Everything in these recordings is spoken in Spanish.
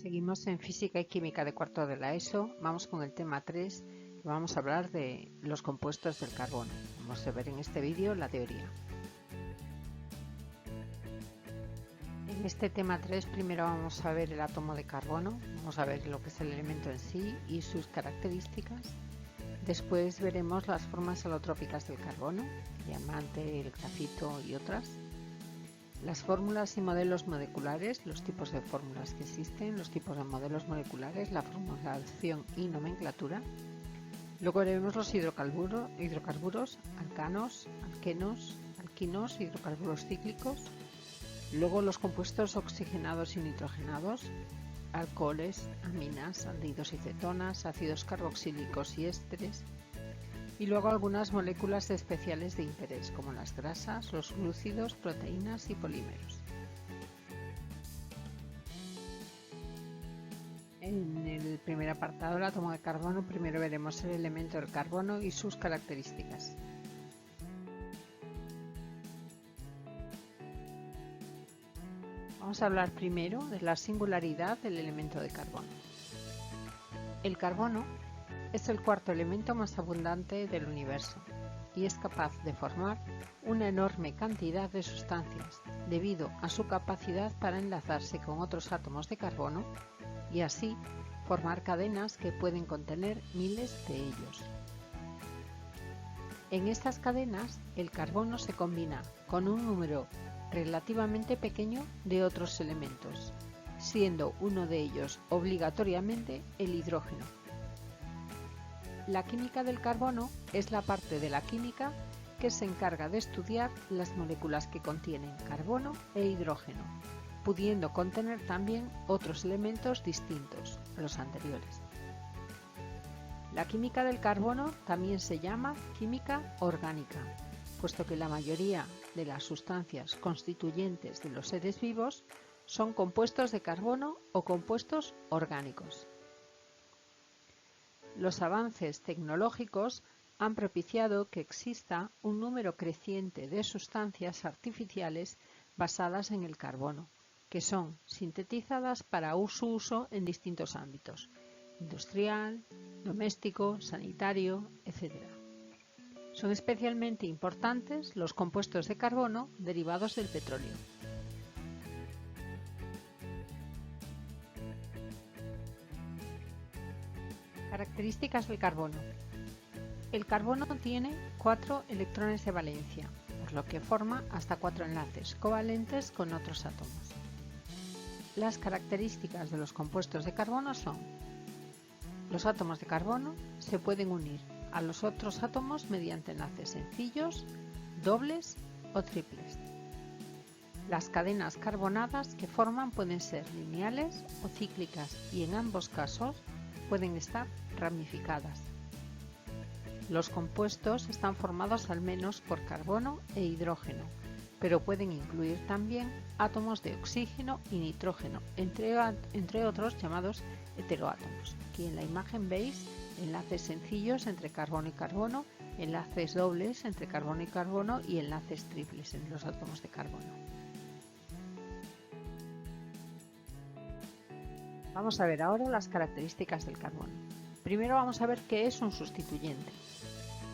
Seguimos en Física y Química de cuarto de la ESO. Vamos con el tema 3 y vamos a hablar de los compuestos del carbono. Vamos a ver en este vídeo la teoría. En este tema 3 primero vamos a ver el átomo de carbono, vamos a ver lo que es el elemento en sí y sus características. Después veremos las formas alotrópicas del carbono, el diamante, el grafito y otras. Las fórmulas y modelos moleculares, los tipos de fórmulas que existen, los tipos de modelos moleculares, la formulación y nomenclatura. Luego veremos los hidrocarburos, alcanos, alquenos, alquinos, hidrocarburos cíclicos. Luego los compuestos oxigenados y nitrogenados, alcoholes, aminas, aldehídos y cetonas, ácidos carboxílicos y ésteres. Y luego algunas moléculas especiales de interés, como las grasas, los glúcidos, proteínas y polímeros. En el primer apartado, el átomo de carbono, primero veremos el elemento del carbono y sus características. Vamos a hablar primero de la singularidad del elemento de carbono. El carbono es el cuarto elemento más abundante del universo y es capaz de formar una enorme cantidad de sustancias debido a su capacidad para enlazarse con otros átomos de carbono y así formar cadenas que pueden contener miles de ellos. En estas cadenas, el carbono se combina con un número relativamente pequeño de otros elementos, siendo uno de ellos obligatoriamente el hidrógeno. La química del carbono es la parte de la química que se encarga de estudiar las moléculas que contienen carbono e hidrógeno, pudiendo contener también otros elementos distintos a los anteriores. La química del carbono también se llama química orgánica, puesto que la mayoría de las sustancias constituyentes de los seres vivos son compuestos de carbono o compuestos orgánicos. Los avances tecnológicos han propiciado que exista un número creciente de sustancias artificiales basadas en el carbono, que son sintetizadas para su uso en distintos ámbitos: industrial, doméstico, sanitario, etc. Son especialmente importantes los compuestos de carbono derivados del petróleo. Características del carbono. El carbono tiene 4 electrones de valencia, por lo que forma hasta 4 enlaces covalentes con otros átomos. Las características de los compuestos de carbono son: los átomos de carbono se pueden unir a los otros átomos mediante enlaces sencillos, dobles o triples. Las cadenas carbonadas que forman pueden ser lineales o cíclicas y en ambos casos pueden estar ramificadas. Los compuestos están formados al menos por carbono e hidrógeno, pero pueden incluir también átomos de oxígeno y nitrógeno, entre otros llamados heteroátomos. Aquí en la imagen veis enlaces sencillos entre carbono y carbono, enlaces dobles entre carbono y carbono y enlaces triples entre los átomos de carbono. Vamos a ver ahora las características del carbono. Primero vamos a ver qué es un sustituyente.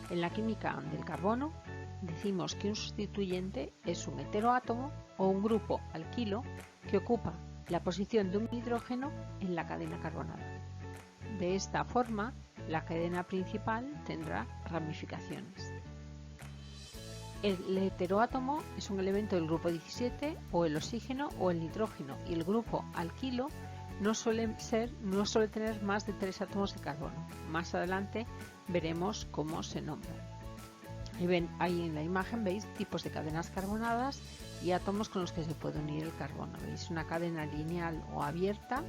En la química del carbono decimos que un sustituyente es un heteroátomo o un grupo alquilo que ocupa la posición de un hidrógeno en la cadena carbonada. De esta forma, la cadena principal tendrá ramificaciones. El heteroátomo es un elemento del grupo 17 o el oxígeno o el nitrógeno, y el grupo alquilo no suele tener más de 3 átomos de carbono. Más adelante veremos cómo se nombran. Ahí en la imagen veis tipos de cadenas carbonadas y átomos con los que se puede unir el carbono. Veis una cadena lineal o abierta,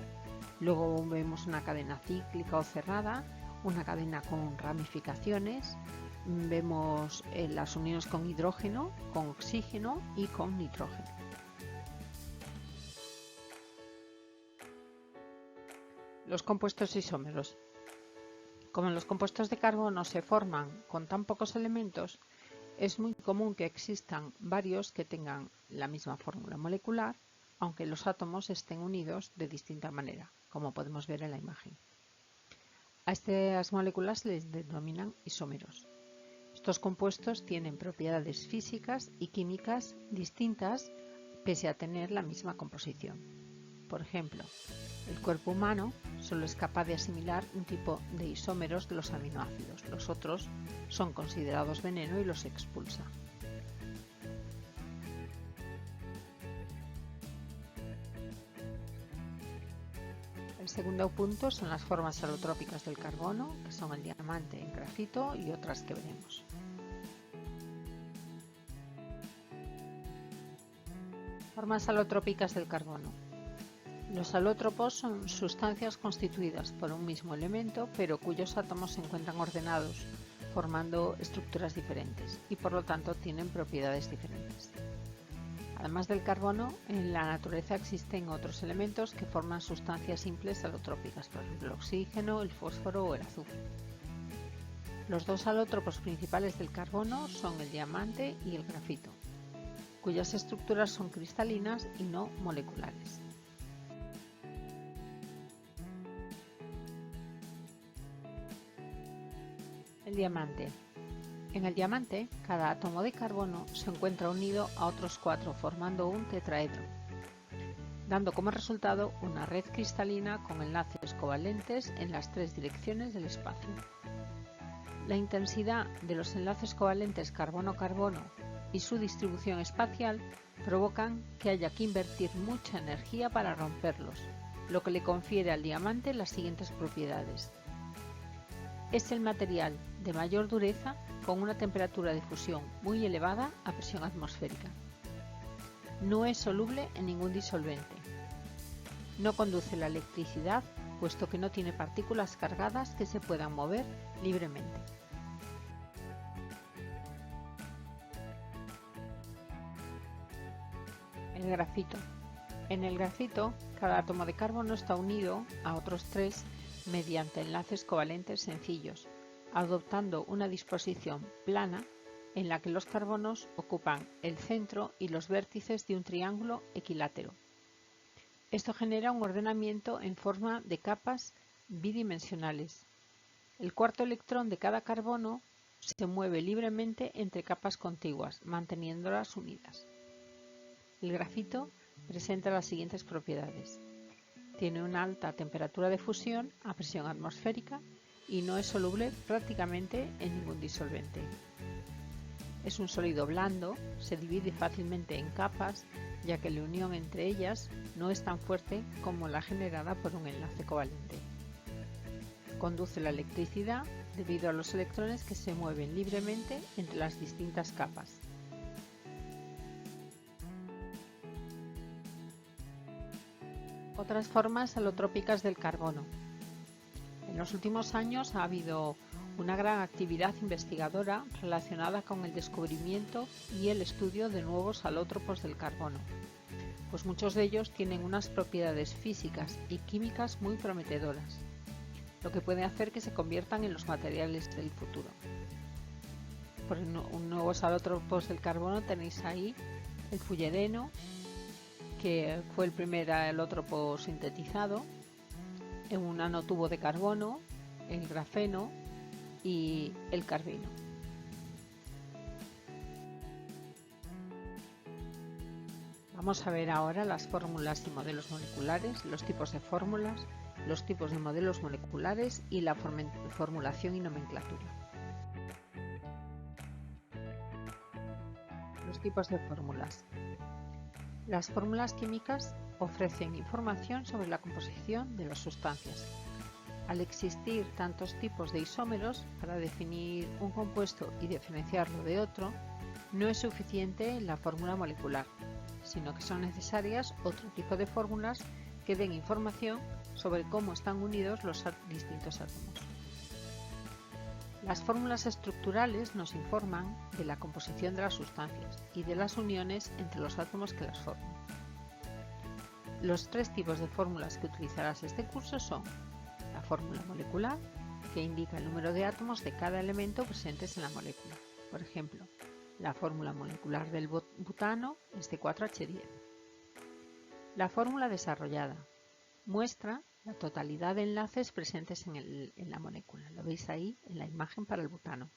luego vemos una cadena cíclica o cerrada, una cadena con ramificaciones, vemos las uniones con hidrógeno, con oxígeno y con nitrógeno. Los compuestos isómeros. Como los compuestos de carbono se forman con tan pocos elementos, es muy común que existan varios que tengan la misma fórmula molecular, aunque los átomos estén unidos de distinta manera. como podemos ver en la imagen. A estas moléculas se les denominan isómeros. Estos compuestos tienen propiedades físicas y químicas distintas pese a tener la misma composición. Por ejemplo, el cuerpo humano solo es capaz de asimilar un tipo de isómeros de los aminoácidos. Los otros son considerados veneno y los expulsa. El segundo punto son las formas alotrópicas del carbono, que son el diamante, el grafito y otras que veremos. Formas alotrópicas del carbono. Los alótropos son sustancias constituidas por un mismo elemento, pero cuyos átomos se encuentran ordenados, formando estructuras diferentes y por lo tanto tienen propiedades diferentes. Además del carbono, en la naturaleza existen otros elementos que forman sustancias simples alotrópicas, por ejemplo el oxígeno, el fósforo o el azufre. Los dos alótropos principales del carbono son el diamante y el grafito, cuyas estructuras son cristalinas y no moleculares. El diamante. En el diamante, cada átomo de carbono se encuentra unido a otros 4 formando un tetraedro, dando como resultado una red cristalina con enlaces covalentes en las 3 direcciones del espacio. La intensidad de los enlaces covalentes carbono-carbono y su distribución espacial provocan que haya que invertir mucha energía para romperlos, lo que le confiere al diamante las siguientes propiedades. Es el material de mayor dureza con una temperatura de fusión muy elevada a presión atmosférica. No es soluble en ningún disolvente. No conduce la electricidad, puesto que no tiene partículas cargadas que se puedan mover libremente. El grafito. En el grafito, cada átomo de carbono está unido a otros 3 mediante enlaces covalentes sencillos, adoptando una disposición plana en la que los carbonos ocupan el centro y los vértices de un triángulo equilátero. Esto genera un ordenamiento en forma de capas bidimensionales. El cuarto electrón de cada carbono se mueve libremente entre capas contiguas, manteniéndolas unidas. El grafito presenta las siguientes propiedades. Tiene una alta temperatura de fusión a presión atmosférica y no es soluble prácticamente en ningún disolvente. Es un sólido blando, se divide fácilmente en capas, ya que la unión entre ellas no es tan fuerte como la generada por un enlace covalente. Conduce la electricidad debido a los electrones que se mueven libremente entre las distintas capas. Otras formas alotrópicas del carbono. En los últimos años ha habido una gran actividad investigadora relacionada con el descubrimiento y el estudio de nuevos alótropos del carbono, pues muchos de ellos tienen unas propiedades físicas y químicas muy prometedoras, lo que puede hacer que se conviertan en los materiales del futuro. Por nuevos alótropos del carbono tenéis ahí el fullereno, que fue el primer alótropo sintetizado, un nanotubo de carbono, el grafeno y el carbino. Vamos a ver ahora las fórmulas y modelos moleculares, los tipos de fórmulas, los tipos de modelos moleculares y la formulación y nomenclatura. Los tipos de fórmulas. Las fórmulas químicas ofrecen información sobre la composición de las sustancias. Al existir tantos tipos de isómeros para definir un compuesto y diferenciarlo de otro, no es suficiente la fórmula molecular, sino que son necesarias otro tipo de fórmulas que den información sobre cómo están unidos los distintos átomos. Las fórmulas estructurales nos informan de la composición de las sustancias y de las uniones entre los átomos que las forman. Los 3 tipos de fórmulas que utilizarás este curso son la fórmula molecular, que indica el número de átomos de cada elemento presentes en la molécula. Por ejemplo, la fórmula molecular del butano es de 4H10. La fórmula desarrollada muestra la totalidad de enlaces presentes en la molécula. Lo veis ahí en la imagen para el butano.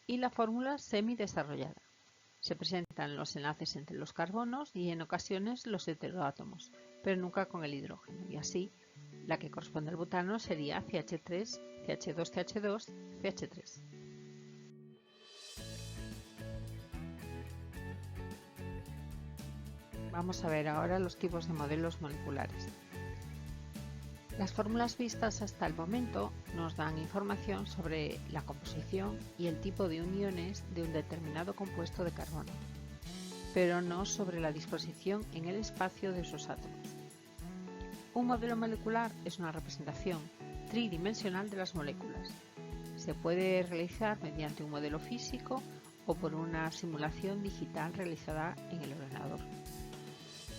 Y la fórmula semi-desarrollada. Se presentan los enlaces entre los carbonos y en ocasiones los heteroátomos, pero nunca con el hidrógeno. Y así, la que corresponde al butano sería CH3, CH2, CH2, CH3. Vamos a ver ahora los tipos de modelos moleculares. Las fórmulas vistas hasta el momento nos dan información sobre la composición y el tipo de uniones de un determinado compuesto de carbono, pero no sobre la disposición en el espacio de sus átomos. Un modelo molecular es una representación tridimensional de las moléculas. Se puede realizar mediante un modelo físico o por una simulación digital realizada en el ordenador.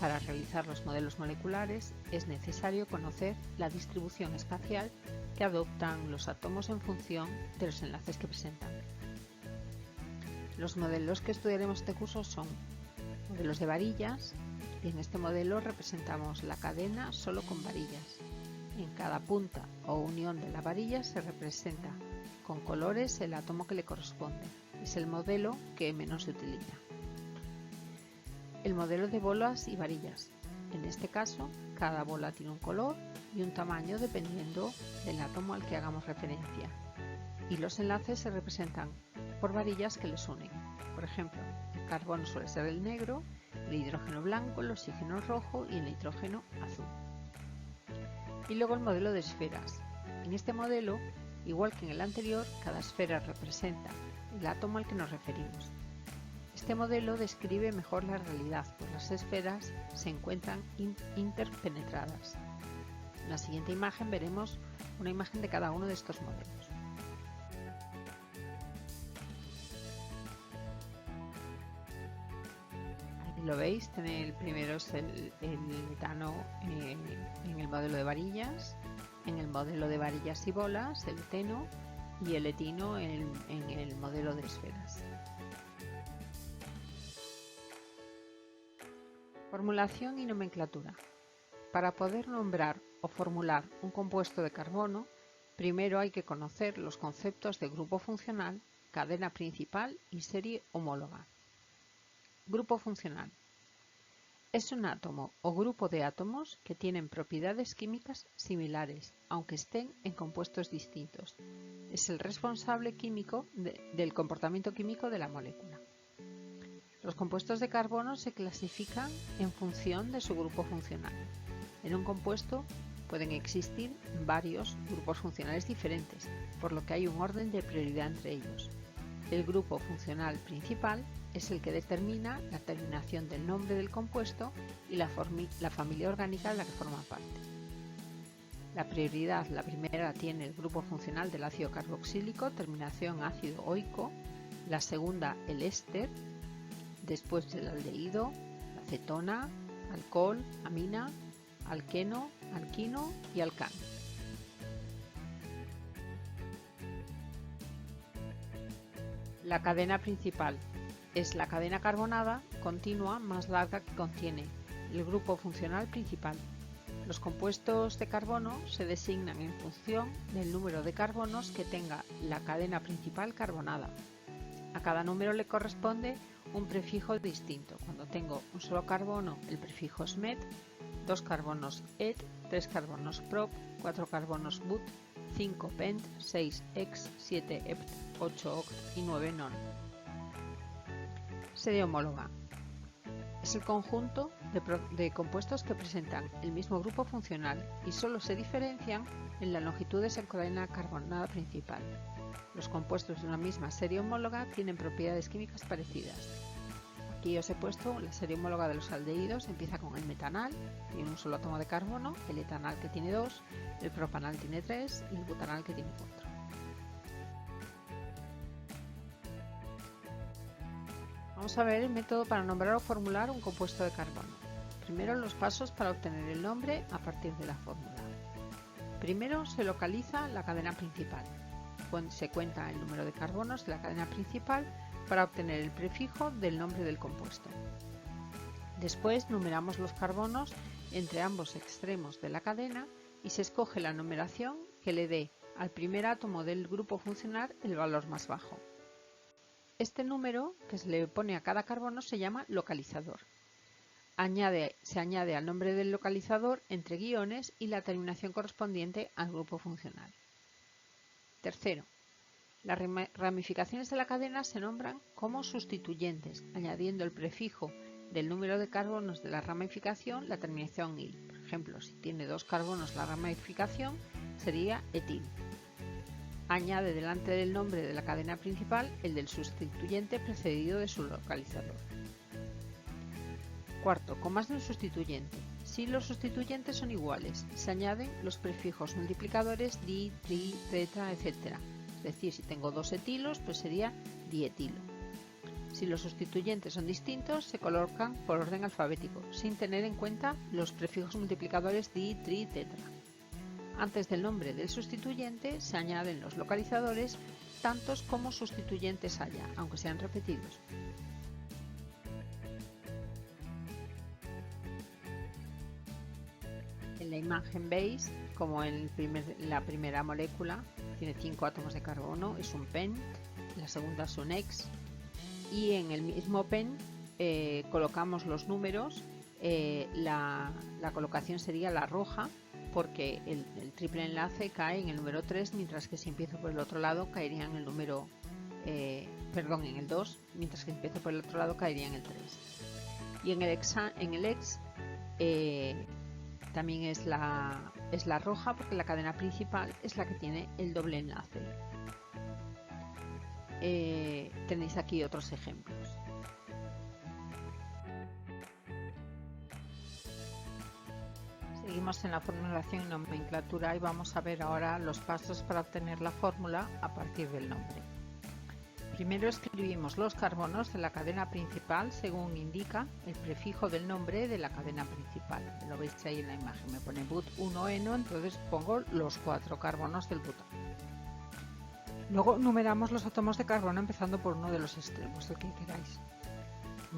Para realizar los modelos moleculares es necesario conocer la distribución espacial que adoptan los átomos en función de los enlaces que presentan. Los modelos que estudiaremos en este curso son modelos de varillas, y en este modelo representamos la cadena solo con varillas. En cada punta o unión de la varilla se representa con colores el átomo que le corresponde. Es el modelo que menos se utiliza. El modelo de bolas y varillas. En este caso, cada bola tiene un color y un tamaño dependiendo del átomo al que hagamos referencia. Y los enlaces se representan por varillas que les unen. Por ejemplo, el carbono suele ser el negro, el hidrógeno blanco, el oxígeno rojo y el nitrógeno azul. Y luego el modelo de esferas. En este modelo, igual que en el anterior, cada esfera representa el átomo al que nos referimos. Este modelo describe mejor la realidad, pues las esferas se encuentran interpenetradas. En la siguiente imagen veremos una imagen de cada uno de estos modelos. Ahí lo veis, el primero es el metano en el modelo de varillas, en el modelo de varillas y bolas, el eteno, y el etino en el modelo de esferas. Formulación y nomenclatura. Para poder nombrar o formular un compuesto de carbono, primero hay que conocer los conceptos de grupo funcional, cadena principal y serie homóloga. Grupo funcional. Es un átomo o grupo de átomos que tienen propiedades químicas similares, aunque estén en compuestos distintos. Es el responsable químico del comportamiento químico de la molécula. Los compuestos de carbono se clasifican en función de su grupo funcional. En un compuesto pueden existir varios grupos funcionales diferentes, por lo que hay un orden de prioridad entre ellos. El grupo funcional principal es el que determina la terminación del nombre del compuesto y la familia orgánica de la que forma parte. La prioridad, la primera tiene el grupo funcional del ácido carboxílico, terminación ácido oico, la segunda el éster, después el aldehído, la acetona, alcohol, amina, alqueno, alquino y alcano. La cadena principal es la cadena carbonada continua más larga que contiene el grupo funcional principal. Los compuestos de carbono se designan en función del número de carbonos que tenga la cadena principal carbonada. A cada número le corresponde un prefijo distinto. Cuando tengo un solo carbono, el prefijo es met, 2 carbonos et, 3 carbonos prop, 4 carbonos but, 5 pent, 6 ex, 7 ept, 8 oct y 9 non. Serie homóloga. Es el conjunto de compuestos que presentan el mismo grupo funcional y solo se diferencian en la longitud de esa cadena carbonada principal. Los compuestos de una misma serie homóloga tienen propiedades químicas parecidas. Aquí os he puesto la serie homóloga de los aldehídos. Empieza con el metanal, tiene un solo átomo de carbono, el etanal que tiene 2, el propanal tiene 3 y el butanal que tiene 4. Vamos a ver el método para nombrar o formular un compuesto de carbono. Primero los pasos para obtener el nombre a partir de la fórmula. Primero se localiza la cadena principal. Se cuenta el número de carbonos de la cadena principal para obtener el prefijo del nombre del compuesto. Después numeramos los carbonos entre ambos extremos de la cadena y se escoge la numeración que le dé al primer átomo del grupo funcional el valor más bajo. Este número que se le pone a cada carbono se llama localizador. Se añade al nombre del localizador entre guiones y la terminación correspondiente al grupo funcional. Tercero, las ramificaciones de la cadena se nombran como sustituyentes, añadiendo el prefijo del número de carbonos de la ramificación la terminación il. Por ejemplo, si tiene 2 carbonos la ramificación, sería etil. Añade delante del nombre de la cadena principal el del sustituyente precedido de su localizador. Cuarto, con más de un sustituyente. Si los sustituyentes son iguales, se añaden los prefijos multiplicadores di, tri, tetra, etc. Es decir, si tengo 2 etilos, pues sería dietilo. Si los sustituyentes son distintos, se colocan por orden alfabético, sin tener en cuenta los prefijos multiplicadores di, tri, tetra. Antes del nombre del sustituyente se añaden los localizadores, tantos como sustituyentes haya, aunque sean repetidos. En la imagen veis como la primera molécula tiene 5 átomos de carbono, es un pent, la segunda es un ex, y en el mismo pent colocamos los números. La colocación sería la roja, porque el triple enlace cae en el número 3, mientras que si empiezo por el otro lado caería en el número, en el 2, mientras que empiezo por el otro lado caería en el 3. Y en el ex también es la roja, porque la cadena principal es la que tiene el doble enlace. Tenéis aquí otros ejemplos. Seguimos en la formulación y nomenclatura y vamos a ver ahora los pasos para obtener la fórmula a partir del nombre. Primero escribimos los carbonos de la cadena principal según indica el prefijo del nombre de la cadena principal. Lo veis ahí en la imagen, me pone but1eno, entonces pongo los 4 carbonos del butano. Luego numeramos los átomos de carbono empezando por uno de los extremos, el que queráis.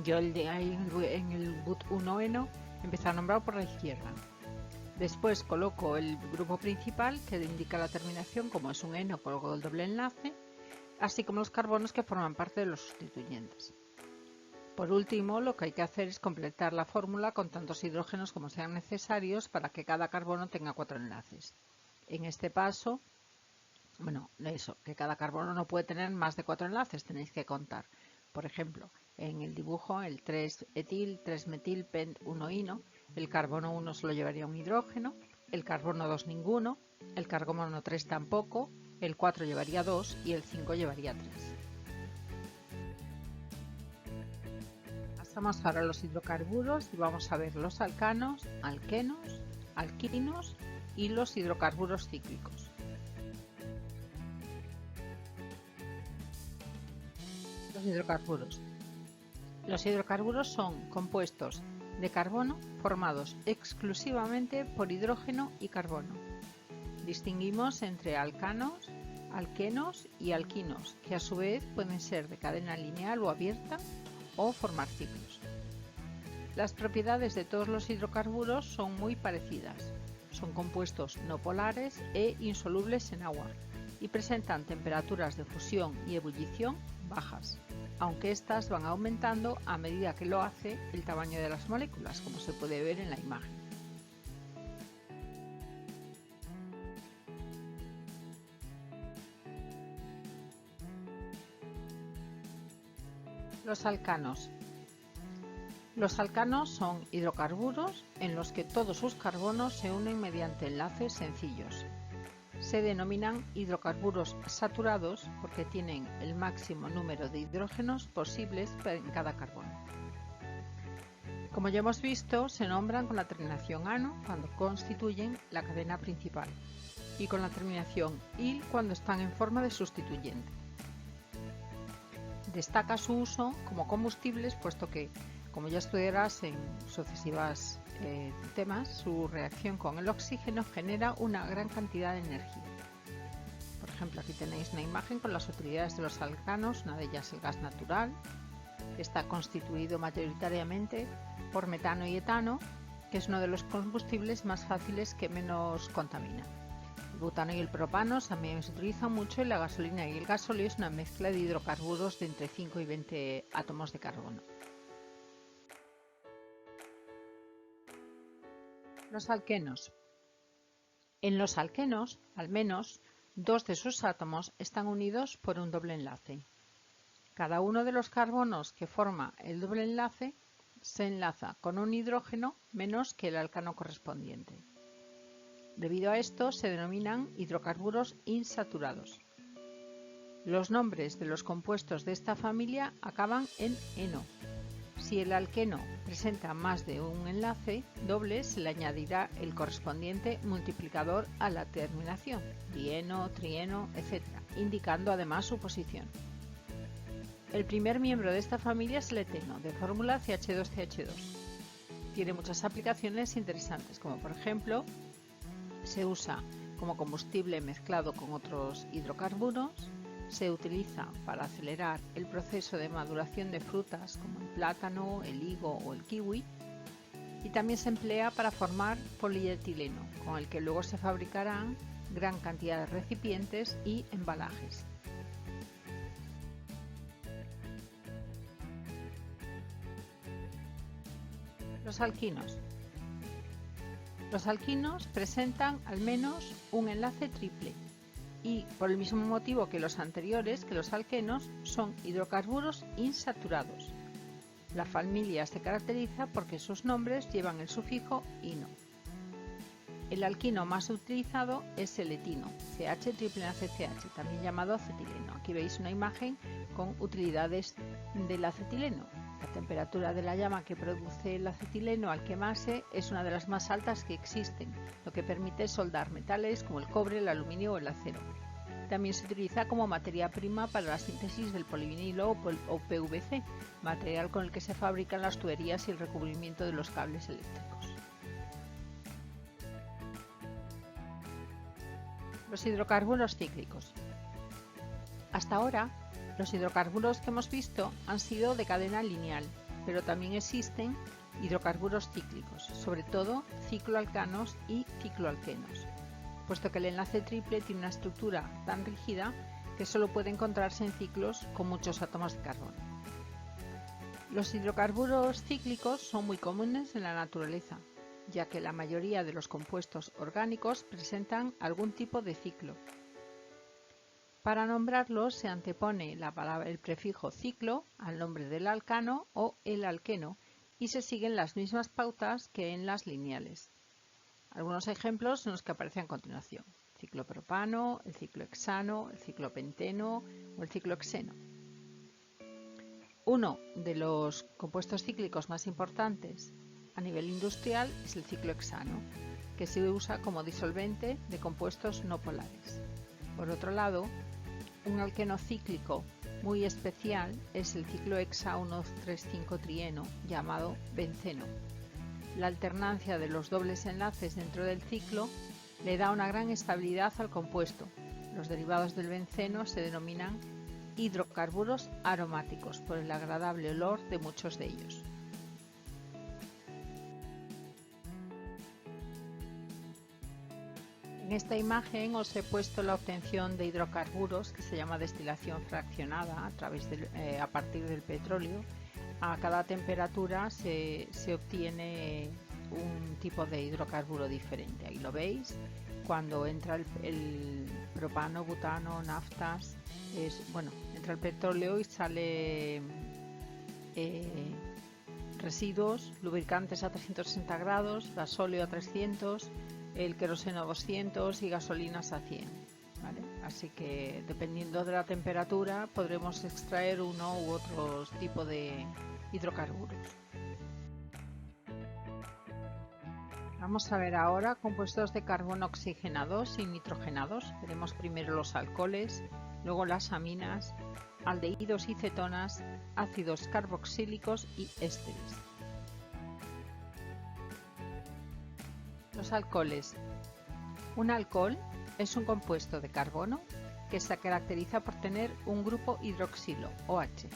Yo en el but1eno empecé a nombrar por la izquierda. Después coloco el grupo principal que indica la terminación, como es un eno, coloco el doble enlace, así como los carbonos que forman parte de los sustituyentes. Por último, lo que hay que hacer es completar la fórmula con tantos hidrógenos como sean necesarios para que cada carbono tenga 4 enlaces. En este paso, que cada carbono no puede tener más de 4 enlaces, tenéis que contar. Por ejemplo, en el dibujo, el 3-etil, 3-metil, pent, 1-ino, el carbono 1 solo llevaría un hidrógeno, el carbono 2 ninguno, el carbono 3 tampoco, el 4 llevaría 2 y el 5 llevaría 3. Pasamos ahora a los hidrocarburos y vamos a ver los alcanos, alquenos, alquinos y los hidrocarburos cíclicos. Los hidrocarburos. Los hidrocarburos son compuestos de carbono formados exclusivamente por hidrógeno y carbono. Distinguimos entre alcanos, alquenos y alquinos, que a su vez pueden ser de cadena lineal o abierta o formar ciclos. Las propiedades de todos los hidrocarburos son muy parecidas. Son compuestos no polares e insolubles en agua y presentan temperaturas de fusión y ebullición bajas, aunque estas van aumentando a medida que lo hace el tamaño de las moléculas, como se puede ver en la imagen. Los alcanos. Los alcanos son hidrocarburos en los que todos sus carbonos se unen mediante enlaces sencillos. Se denominan hidrocarburos saturados porque tienen el máximo número de hidrógenos posibles en cada carbono. Como ya hemos visto, se nombran con la terminación ano cuando constituyen la cadena principal y con la terminación il cuando están en forma de sustituyente. Destaca su uso como combustibles, puesto que, como ya estudiarás en sucesivos temas, su reacción con el oxígeno genera una gran cantidad de energía. Por ejemplo, aquí tenéis una imagen con las utilidades de los alcanos, una de ellas el gas natural, que está constituido mayoritariamente por metano y etano, que es uno de los combustibles más fáciles que menos contamina. El butano y el propano también se utilizan mucho, y la gasolina y el gasóleo es una mezcla de hidrocarburos de entre 5 y 20 átomos de carbono. Los alquenos. En los alquenos, al menos, 2 de sus átomos están unidos por un doble enlace. Cada uno de los carbonos que forma el doble enlace se enlaza con un hidrógeno menos que el alcano correspondiente. Debido a esto se denominan hidrocarburos insaturados. Los nombres de los compuestos de esta familia acaban en eno. Si el alqueno presenta más de un enlace doble, se le añadirá el correspondiente multiplicador a la terminación, dieno, trieno, etc., indicando además su posición. El primer miembro de esta familia es el eteno, de fórmula CH2CH2. Tiene muchas aplicaciones interesantes, como por ejemplo, se usa como combustible mezclado con otros hidrocarburos, se utiliza para acelerar el proceso de maduración de frutas como el plátano, el higo o el kiwi, y también se emplea para formar polietileno, con el que luego se fabricarán gran cantidad de recipientes y embalajes. Los alquinos. Los alquinos presentan al menos un enlace triple y, por el mismo motivo que los anteriores, que los alquenos, son hidrocarburos insaturados. La familia se caracteriza porque sus nombres llevan el sufijo -ino. El alquino más utilizado es el etino, CH-ACCH, también llamado acetileno. Aquí veis una imagen con utilidades del acetileno. La temperatura de la llama que produce el acetileno al quemarse es una de las más altas que existen, lo que permite soldar metales como el cobre, el aluminio o el acero. También se utiliza como materia prima para la síntesis del polivinilo o PVC, material con el que se fabrican las tuberías y el recubrimiento de los cables eléctricos. Los hidrocarburos cíclicos. Hasta ahora, los hidrocarburos que hemos visto han sido de cadena lineal, pero también existen hidrocarburos cíclicos, sobre todo cicloalcanos y cicloalquenos, puesto que el enlace triple tiene una estructura tan rígida que solo puede encontrarse en ciclos con muchos átomos de carbono. Los hidrocarburos cíclicos son muy comunes en la naturaleza, ya que la mayoría de los compuestos orgánicos presentan algún tipo de ciclo. Para nombrarlos se antepone el prefijo ciclo al nombre del alcano o el alqueno y se siguen las mismas pautas que en las lineales. Algunos ejemplos son los que aparecen a continuación: ciclopropano, el ciclohexano, el ciclopenteno o el ciclohexeno. Uno de los compuestos cíclicos más importantes a nivel industrial es el ciclohexano, que se usa como disolvente de compuestos no polares. Por otro lado, un alqueno cíclico muy especial es el ciclohexa 1,3,5-trieno, llamado benceno. La alternancia de los dobles enlaces dentro del ciclo le da una gran estabilidad al compuesto. Los derivados del benceno se denominan hidrocarburos aromáticos por el agradable olor de muchos de ellos. En esta imagen os he puesto la obtención de hidrocarburos, que se llama destilación fraccionada a partir del petróleo. A cada temperatura se obtiene un tipo de hidrocarburo diferente. Ahí lo veis, cuando entra el propano, butano, naftas, entra el petróleo y sale residuos, lubricantes a 360 grados, gasóleo a 300, el queroseno a 200 y gasolinas a 100. ¿Vale? Así que dependiendo de la temperatura podremos extraer uno u otro tipo de hidrocarburos. Vamos a ver ahora compuestos de carbono oxigenados y nitrogenados. Veremos primero los alcoholes, luego las aminas, aldehídos y cetonas, ácidos carboxílicos y ésteres. Los alcoholes. Un alcohol es un compuesto de carbono que se caracteriza por tener un grupo hidroxilo, OH,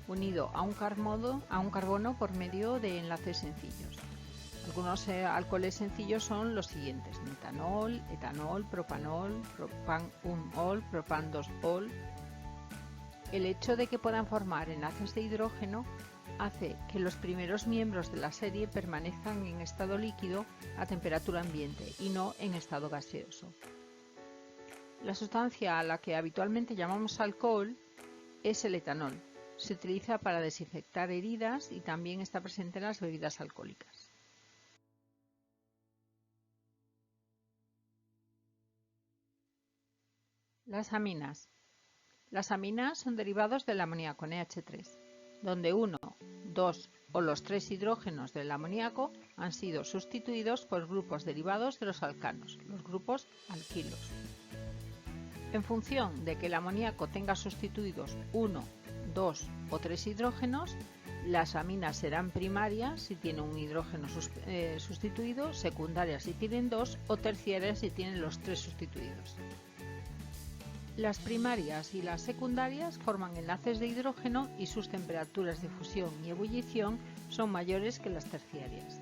unido a un carbono por medio de enlaces sencillos. Al Algunos alcoholes sencillos son los siguientes: metanol, etanol, propanol, propan-1-ol, propan-2-ol. El hecho de que puedan formar enlaces de hidrógeno hace que los primeros miembros de la serie permanezcan en estado líquido a temperatura ambiente y no en estado gaseoso. La sustancia a la que habitualmente llamamos alcohol es el etanol. Se utiliza para desinfectar heridas y también está presente en las bebidas alcohólicas. Las aminas. Las aminas son derivados del amoníaco NH3, donde 1, 2 o los 3 hidrógenos del amoníaco han sido sustituidos por grupos derivados de los alcanos, los grupos alquilos. En función de que el amoníaco tenga sustituidos 1, 2 o 3 hidrógenos, las aminas serán primarias si tienen un hidrógeno sustituido, secundarias si tienen 2 o terciarias si tienen los 3 sustituidos. Las primarias y las secundarias forman enlaces de hidrógeno y sus temperaturas de fusión y ebullición son mayores que las terciarias.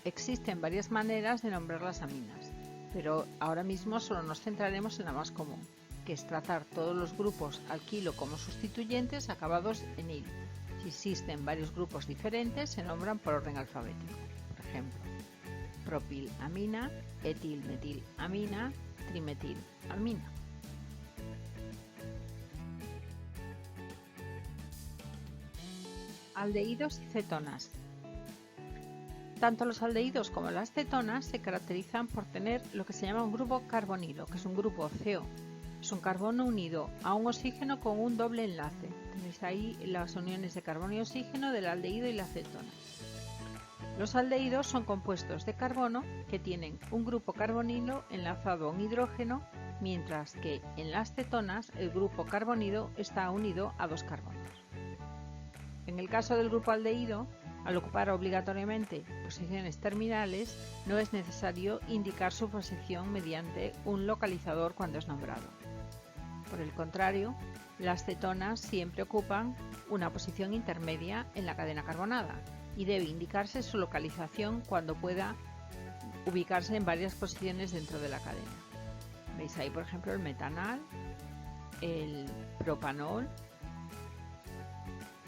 Existen varias maneras de nombrar las aminas, pero ahora mismo solo nos centraremos en la más común, que es tratar todos los grupos alquilo como sustituyentes acabados en il. Si existen varios grupos diferentes, se nombran por orden alfabético. Por ejemplo, propilamina, etilmetilamina, trimetilamina. Aldehídos y cetonas. Tanto los aldehídos como las cetonas se caracterizan por tener lo que se llama un grupo carbonilo, que es un grupo CO. Es un carbono unido a un oxígeno con un doble enlace. Tenéis ahí las uniones de carbono y oxígeno del aldehído y la cetona. Los aldehídos son compuestos de carbono que tienen un grupo carbonilo enlazado a un hidrógeno, mientras que en las cetonas el grupo carbonilo está unido a 2 carbonos. En el caso del grupo aldehído, al ocupar obligatoriamente posiciones terminales, no es necesario indicar su posición mediante un localizador cuando es nombrado. Por el contrario, las cetonas siempre ocupan una posición intermedia en la cadena carbonada y debe indicarse su localización cuando pueda ubicarse en varias posiciones dentro de la cadena. Veis ahí, por ejemplo, el metanal, el propanol,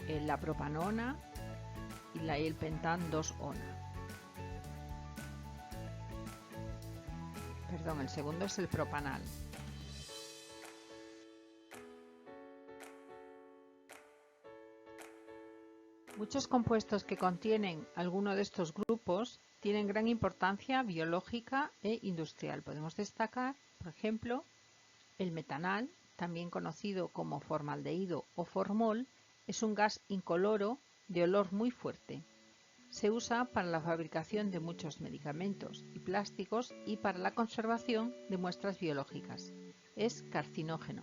la propanona y el pentan-2-ona. Perdón, el segundo es el propanal. Muchos compuestos que contienen alguno de estos grupos tienen gran importancia biológica e industrial. Podemos destacar, por ejemplo, el metanal, también conocido como formaldehído o formol, es un gas incoloro de olor muy fuerte. Se usa para la fabricación de muchos medicamentos y plásticos y para la conservación de muestras biológicas. Es carcinógeno.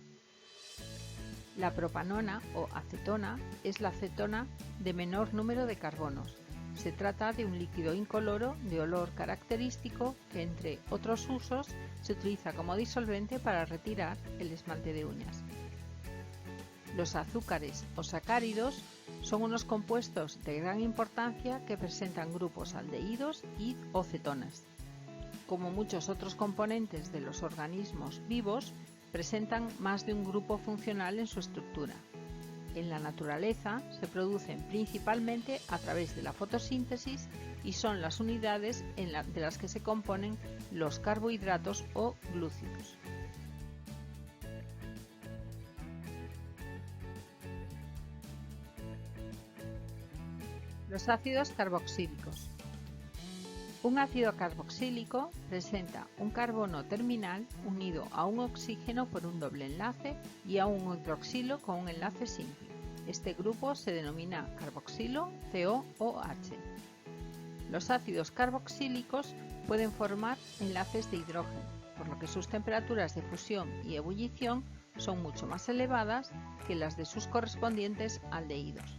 La propanona o acetona es la acetona de menor número de carbonos. Se trata de un líquido incoloro de olor característico que, entre otros usos, se utiliza como disolvente para retirar el esmalte de uñas. Los azúcares o sacáridos son unos compuestos de gran importancia que presentan grupos aldehídos y o cetonas. Como muchos otros componentes de los organismos vivos, presentan más de un grupo funcional en su estructura. En la naturaleza se producen principalmente a través de la fotosíntesis y son las unidades de las que se componen los carbohidratos o glúcidos. Los ácidos carboxílicos. Un ácido carboxílico presenta un carbono terminal unido a un oxígeno por un doble enlace y a un hidroxilo con un enlace simple. Este grupo se denomina carboxilo COOH. Los ácidos carboxílicos pueden formar enlaces de hidrógeno, por lo que sus temperaturas de fusión y ebullición son mucho más elevadas que las de sus correspondientes aldehídos.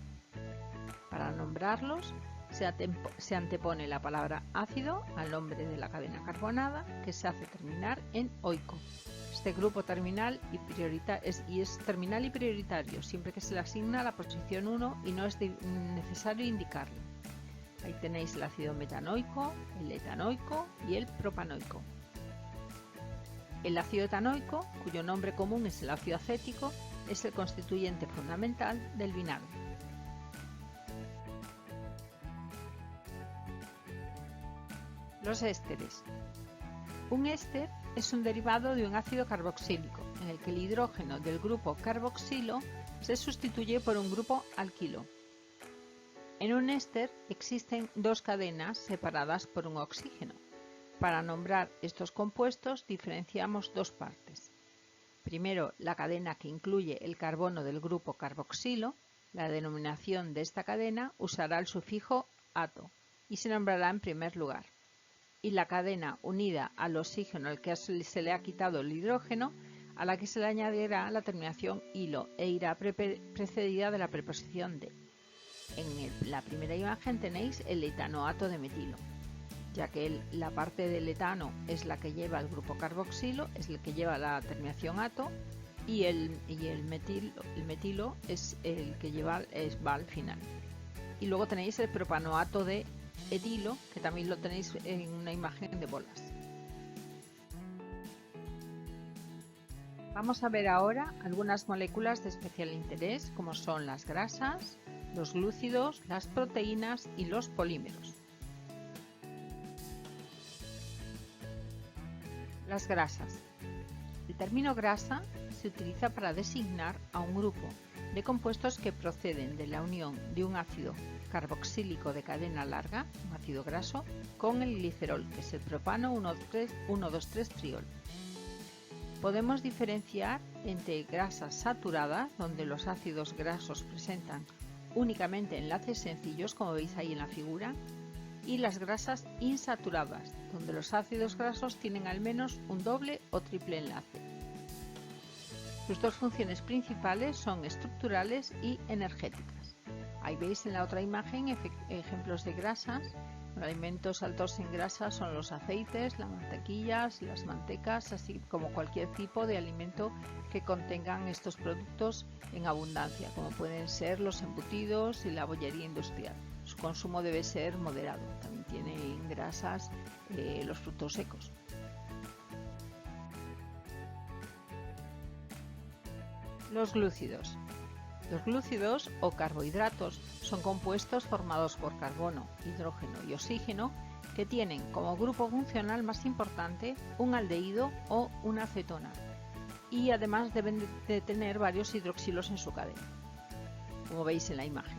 Para nombrarlos, se antepone la palabra ácido al nombre de la cadena carbonada, que se hace terminar en oico. Este grupo terminal es terminal y prioritario siempre que se le asigna la posición 1 y no es necesario indicarlo. Ahí tenéis el ácido metanoico, el etanoico y el propanoico. El ácido etanoico, cuyo nombre común es el ácido acético, es el constituyente fundamental del vinagre. Los ésteres. Un éster es un derivado de un ácido carboxílico, en el que el hidrógeno del grupo carboxilo se sustituye por un grupo alquilo. En un éster existen dos cadenas separadas por un oxígeno. Para nombrar estos compuestos diferenciamos dos partes. Primero, la cadena que incluye el carbono del grupo carboxilo. La denominación de esta cadena usará el sufijo ato y se nombrará en primer lugar. Y la cadena unida al oxígeno al que se le ha quitado el hidrógeno, a la que se le añadirá la terminación ilo e irá precedida de la preposición de. En la primera imagen tenéis el etanoato de metilo, ya que la parte del etano es la que lleva el grupo carboxilo, es el que lleva la terminación ato, y el metilo es el que va al final. Y luego tenéis el propanoato de etilo, que también lo tenéis en una imagen de bolas. Vamos a ver ahora algunas moléculas de especial interés, como son las grasas, los glúcidos, las proteínas y los polímeros. Las grasas. El término grasa se utiliza para designar a un grupo de compuestos que proceden de la unión de un ácido carboxílico de cadena larga, un ácido graso, con el glicerol, que es el propano 1,2,3-triol. Podemos diferenciar entre grasas saturadas, donde los ácidos grasos presentan únicamente enlaces sencillos, como veis ahí en la figura, y las grasas insaturadas, donde los ácidos grasos tienen al menos un doble o triple enlace. Sus dos funciones principales son estructurales y energéticas. Ahí veis en la otra imagen ejemplos de grasas. Los alimentos altos en grasa son los aceites, las mantequillas, las mantecas, así como cualquier tipo de alimento que contengan estos productos en abundancia, como pueden ser los embutidos y la bollería industrial. Su consumo debe ser moderado. También tienen grasas los frutos secos. Los glúcidos. Los glúcidos o carbohidratos son compuestos formados por carbono, hidrógeno y oxígeno que tienen como grupo funcional más importante un aldehído o una acetona, y además deben de tener varios hidroxilos en su cadena, como veis en la imagen.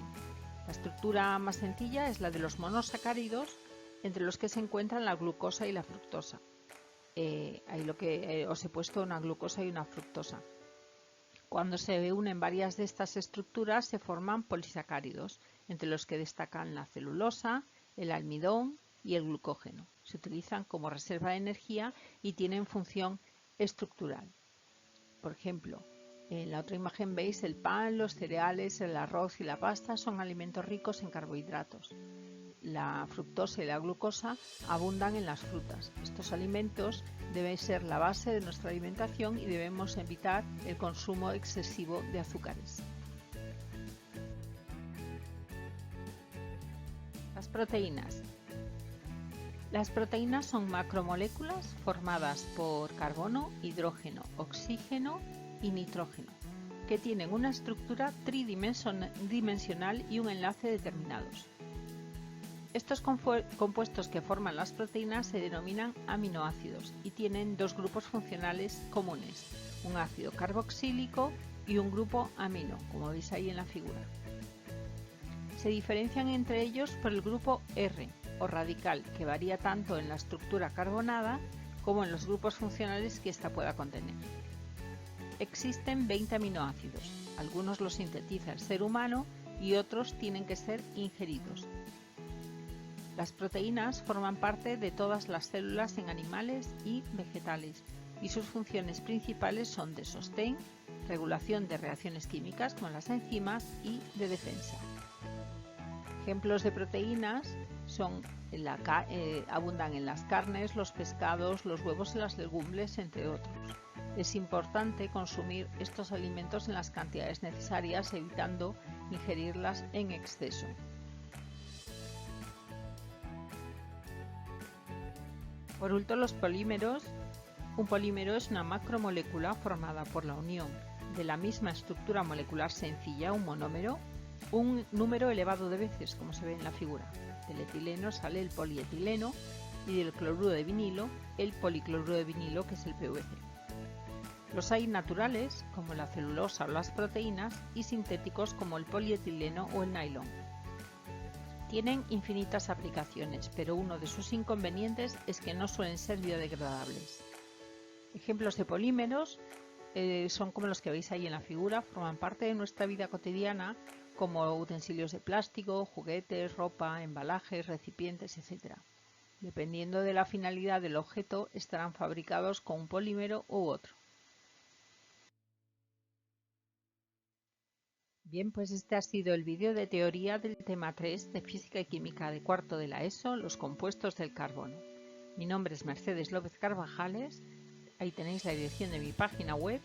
La estructura más sencilla es la de los monosacáridos, entre los que se encuentran la glucosa y la fructosa. Ahí lo que os he puesto una glucosa y una fructosa. Cuando se unen varias de estas estructuras se forman polisacáridos, entre los que destacan la celulosa, el almidón y el glucógeno. Se utilizan como reserva de energía y tienen función estructural. Por ejemplo, en la otra imagen veis el pan, los cereales, el arroz y la pasta son alimentos ricos en carbohidratos. La fructosa y la glucosa abundan en las frutas. Estos alimentos deben ser la base de nuestra alimentación y debemos evitar el consumo excesivo de azúcares. Las proteínas. Las proteínas son macromoléculas formadas por carbono, hidrógeno, oxígeno y nitrógeno, que tienen una estructura tridimensional y un enlace determinados. Estos compuestos que forman las proteínas se denominan aminoácidos y tienen dos grupos funcionales comunes, un ácido carboxílico y un grupo amino, como veis ahí en la figura. Se diferencian entre ellos por el grupo R o radical, que varía tanto en la estructura carbonada como en los grupos funcionales que ésta pueda contener. Existen 20 aminoácidos, algunos los sintetiza el ser humano y otros tienen que ser ingeridos. Las proteínas forman parte de todas las células en animales y vegetales y sus funciones principales son de sostén, regulación de reacciones químicas como las enzimas y de defensa. Ejemplos de proteínas abundan en las carnes, los pescados, los huevos y las legumbres, entre otros. Es importante consumir estos alimentos en las cantidades necesarias, evitando ingerirlas en exceso. Por último, los polímeros. Un polímero es una macromolécula formada por la unión de la misma estructura molecular sencilla, un monómero, un número elevado de veces, como se ve en la figura. Del etileno sale el polietileno y del cloruro de vinilo el policloruro de vinilo, que es el PVC. Los hay naturales, como la celulosa o las proteínas, y sintéticos, como el polietileno o el nylon. Tienen infinitas aplicaciones, pero uno de sus inconvenientes es que no suelen ser biodegradables. Ejemplos de polímeros son como los que veis ahí en la figura, forman parte de nuestra vida cotidiana, como utensilios de plástico, juguetes, ropa, embalajes, recipientes, etc. Dependiendo de la finalidad del objeto, estarán fabricados con un polímero u otro. Bien, pues este ha sido el vídeo de teoría del tema 3 de Física y Química de cuarto de la ESO, los compuestos del carbono. Mi nombre es Mercedes López Carvajales, ahí tenéis la dirección de mi página web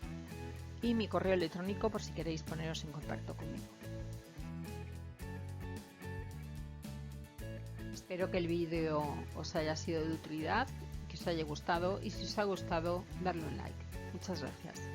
y mi correo electrónico por si queréis poneros en contacto conmigo. Espero que el vídeo os haya sido de utilidad, que os haya gustado y si os ha gustado, darle un like. Muchas gracias.